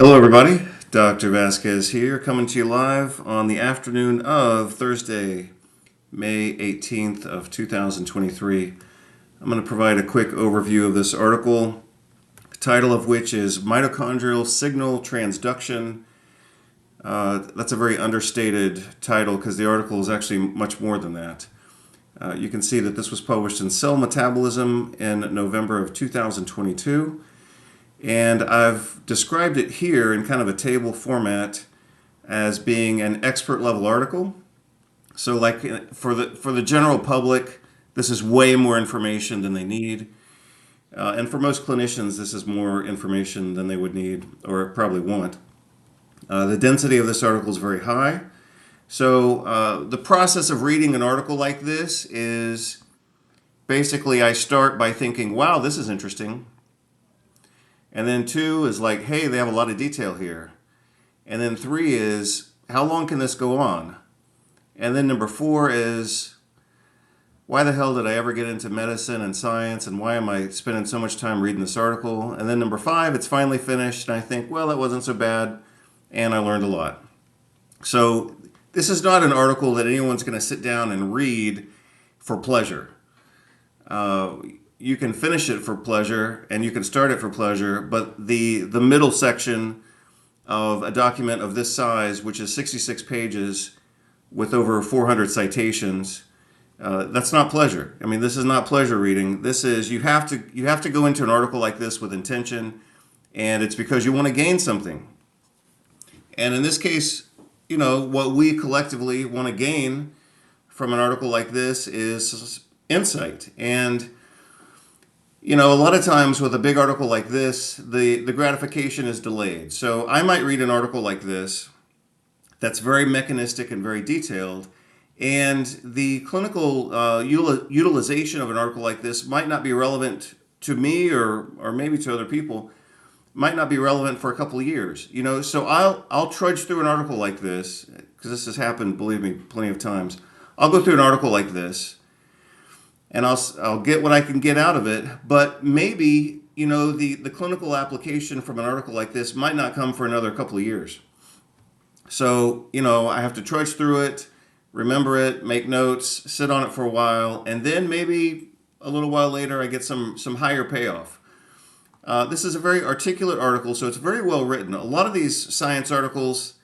Hello, everybody. Dr. Vasquez here, coming to you live on the afternoon of Thursday, May 18th of 2023. I'm going to provide a quick overview of this article, the title of which is Mitochondrial Signal Transduction. That's a very understated title because the article is actually much more than that. You can see that this was published in Cell Metabolism in November of 2022. And I've described it here in kind of a table format as being an expert level article. So like for the general public, this is way more information than they need. And for most clinicians, this is more information than they would need or probably want. The density of this article is very high. So the process of reading an article like this is basically I start by thinking, wow, this is interesting. And then 2 is like, hey, they have a lot of detail here. And then 3 is, how long can this go on? And then number 4 is, why the hell did I ever get into medicine and science, and why am I spending so much time reading this article? And then number 5, it's finally finished, and I think, well, that wasn't so bad, and I learned a lot. So this is not an article that anyone's going to sit down and read for pleasure. You can finish it for pleasure and you can start it for pleasure, but the middle section of a document of this size, which is 66 pages with over 400 citations, that's not pleasure. I mean, this is not pleasure reading. This is you have to go into an article like this with intention, and it's because you want to gain something. And in this case, what we collectively want to gain from an article like this is insight. And a lot of times with a big article like this, the gratification is delayed. So I might read an article like this that's very mechanistic and very detailed, and the clinical utilization of an article like this might not be relevant to me or maybe to other people, might not be relevant for a couple of years. So I'll trudge through an article like this, because this has happened, believe me, plenty of times. I'll go through an article like this, and I'll get what I can get out of it. But maybe, the clinical application from an article like this might not come for another couple of years. So, I have to trudge through it, remember it, make notes, sit on it for a while, and then maybe a little while later I get some higher payoff. This is a very articulate article, so it's very well written. A lot of these science articles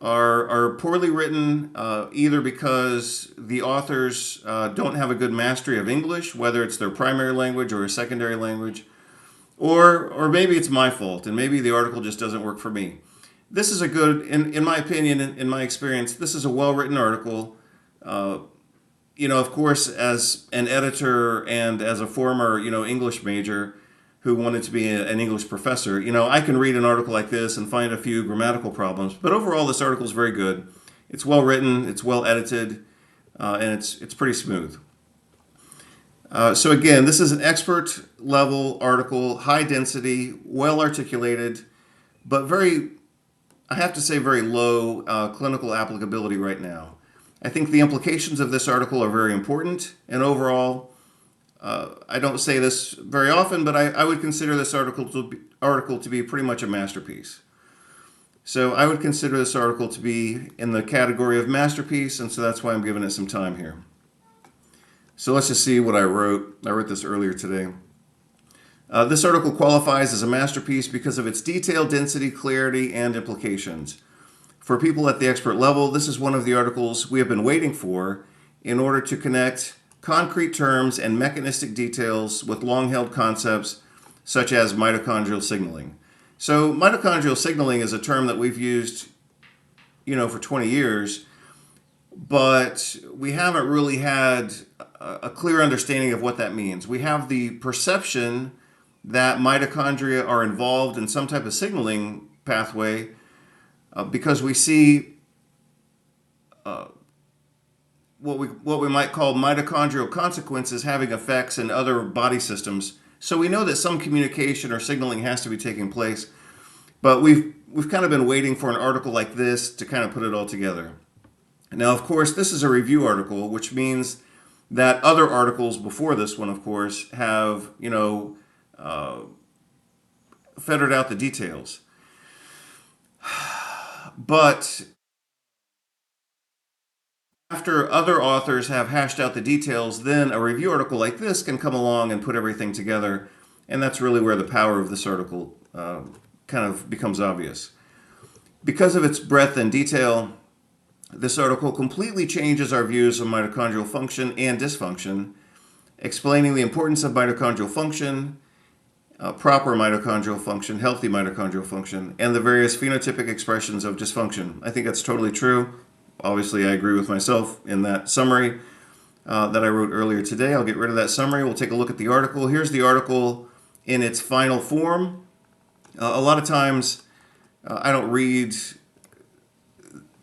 are poorly written, either because the authors don't have a good mastery of English, whether it's their primary language or a secondary language, or maybe it's my fault, and maybe the article just doesn't work for me. This is a good, in my opinion, in my experience, this is a well-written article. Of course, as an editor and as a former, English major, who wanted to be an English professor, I can read an article like this and find a few grammatical problems. But overall, this article is very good. It's well written, it's well edited, and it's pretty smooth. So again, this is an expert level article, high density, well articulated, but I have to say, very low clinical applicability right now. I think the implications of this article are very important, and overall, I don't say this very often, but I would consider this article to be pretty much a masterpiece. So I would consider this article to be in the category of masterpiece, and so that's why I'm giving it some time here. So let's just see what I wrote. I wrote this earlier today. This article qualifies as a masterpiece because of its detail, density, clarity, and implications. For people at the expert level, this is one of the articles we have been waiting for in order to connect concrete terms and mechanistic details with long-held concepts such as mitochondrial signaling. So mitochondrial signaling is a term that we've used, for 20 years, but we haven't really had a clear understanding of what that means. We have the perception that mitochondria are involved in some type of signaling pathway because we see what we might call mitochondrial consequences having effects in other body systems. So we know that some communication or signaling has to be taking place, but we've kind of been waiting for an article like this to kind of put it all together. Now, of course, this is a review article, which means that other articles before this one, of course, have, fettered out the details. But after other authors have hashed out the details, then a review article like this can come along and put everything together. And that's really where the power of this article kind of becomes obvious. Because of its breadth and detail, this article completely changes our views of mitochondrial function and dysfunction, explaining the importance of mitochondrial function, proper mitochondrial function, healthy mitochondrial function, and the various phenotypic expressions of dysfunction. I think that's totally true. Obviously, I agree with myself in that summary that I wrote earlier today. I'll get rid of that summary. We'll take a look at the article. Here's the article in its final form. A lot of times, I don't read.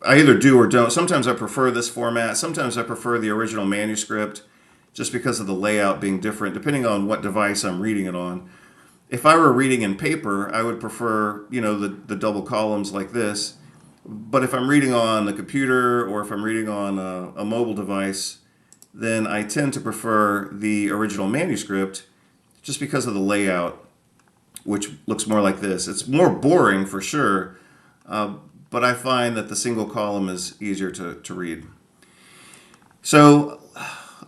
I either do or don't. Sometimes I prefer this format. Sometimes I prefer the original manuscript just because of the layout being different, depending on what device I'm reading it on. If I were reading in paper, I would prefer, the double columns like this. But if I'm reading on a computer or if I'm reading on a mobile device, then I tend to prefer the original manuscript just because of the layout, which looks more like this. It's more boring for sure, but I find that the single column is easier to read. So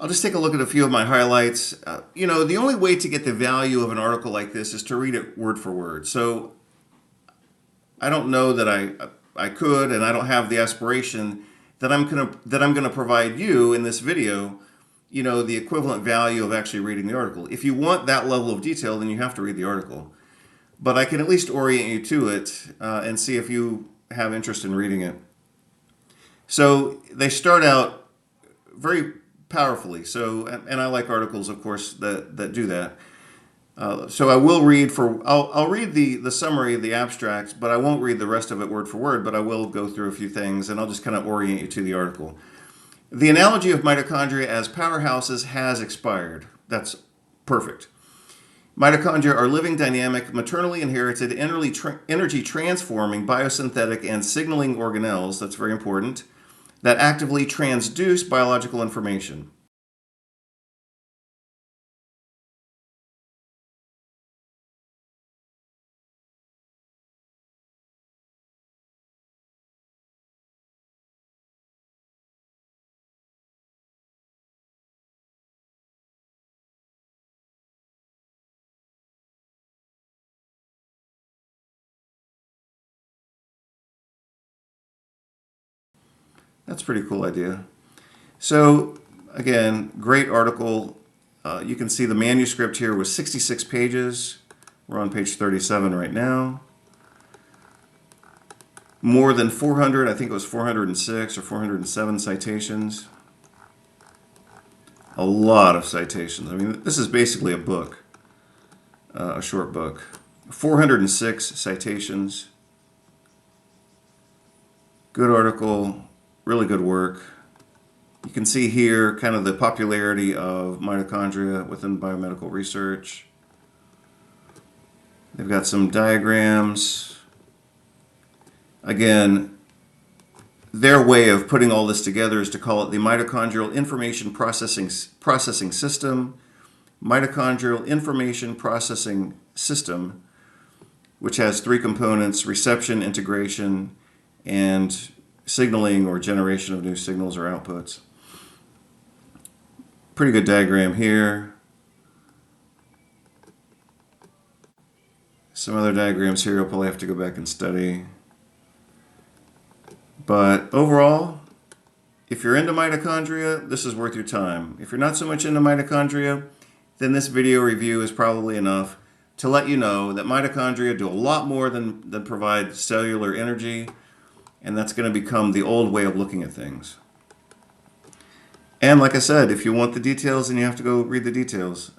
I'll just take a look at a few of my highlights. The only way to get the value of an article like this is to read it word for word. So I don't know that I could, and I don't have the aspiration that I'm gonna provide you in this video, the equivalent value of actually reading the article. If you want that level of detail, then you have to read the article. But I can at least orient you to it and see if you have interest in reading it. So they start out very powerfully. So, and I like articles, of course, that do that. So I will read I'll read the summary of the abstract, but I won't read the rest of it word for word, but I will go through a few things and I'll just kind of orient you to the article. The analogy of mitochondria as powerhouses has expired. That's perfect. Mitochondria are living, dynamic, maternally inherited, energy transforming, biosynthetic, and signaling organelles, that's very important, that actively transduce biological information. That's a pretty cool idea. So, again, great article. You can see the manuscript here was 66 pages. We're on page 37 right now. More than 400, I think it was 406 or 407 citations. A lot of citations. I mean, this is basically a book, a short book. 406 citations. Good article, really good work. You can see here kind of the popularity of mitochondria within biomedical research. They've got some diagrams. Again, their way of putting all this together is to call it the mitochondrial information processing system. Mitochondrial information processing system, which has three components: reception, integration, and signaling or generation of new signals or outputs. Pretty good diagram here. Some other diagrams here I'll probably have to go back and study. But overall, if you're into mitochondria, this is worth your time. If you're not so much into mitochondria, then this video review is probably enough to let you know that mitochondria do a lot more than provide cellular energy, and that's going to become the old way of looking at things. And like I said, if you want the details, then you have to go read the details.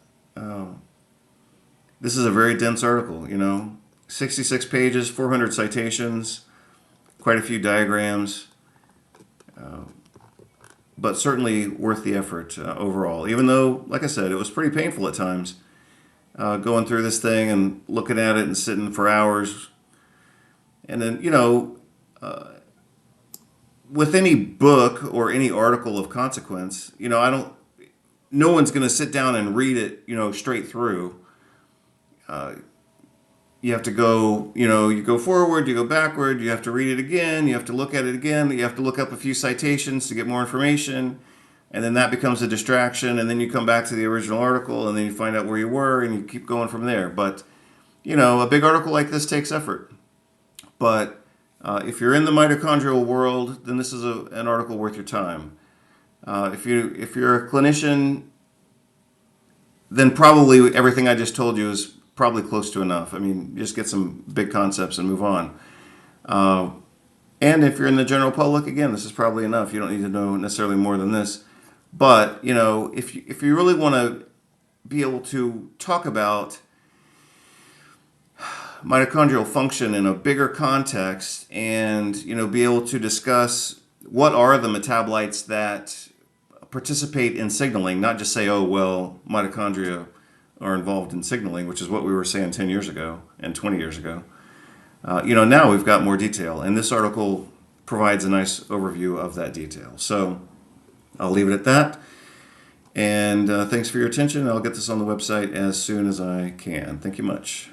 This is a very dense article, 66 pages, 400 citations, quite a few diagrams, but certainly worth the effort overall. Even though, like I said, it was pretty painful at times going through this thing and looking at it and sitting for hours. And then, with any book or any article of consequence, no one's going to sit down and read it, straight through. you have to go, you go forward, you go backward, you have to read it again, you have to look at it again, you have to look up a few citations to get more information, and then that becomes a distraction, and then you come back to the original article, and then you find out where you were, and you keep going from there. But, a big article like this takes effort. But if you're in the mitochondrial world, then this is an article worth your time. If you're a clinician, then probably everything I just told you is probably close to enough. I mean, just get some big concepts and move on. And if you're in the general public, again, this is probably enough. You don't need to know necessarily more than this. But, if you really want to be able to talk about mitochondrial function in a bigger context and, be able to discuss what are the metabolites that participate in signaling, not just say, oh, well, mitochondria are involved in signaling, which is what we were saying 10 years ago and 20 years ago. Now we've got more detail, and this article provides a nice overview of that detail. So I'll leave it at that. And thanks for your attention. I'll get this on the website as soon as I can. Thank you much.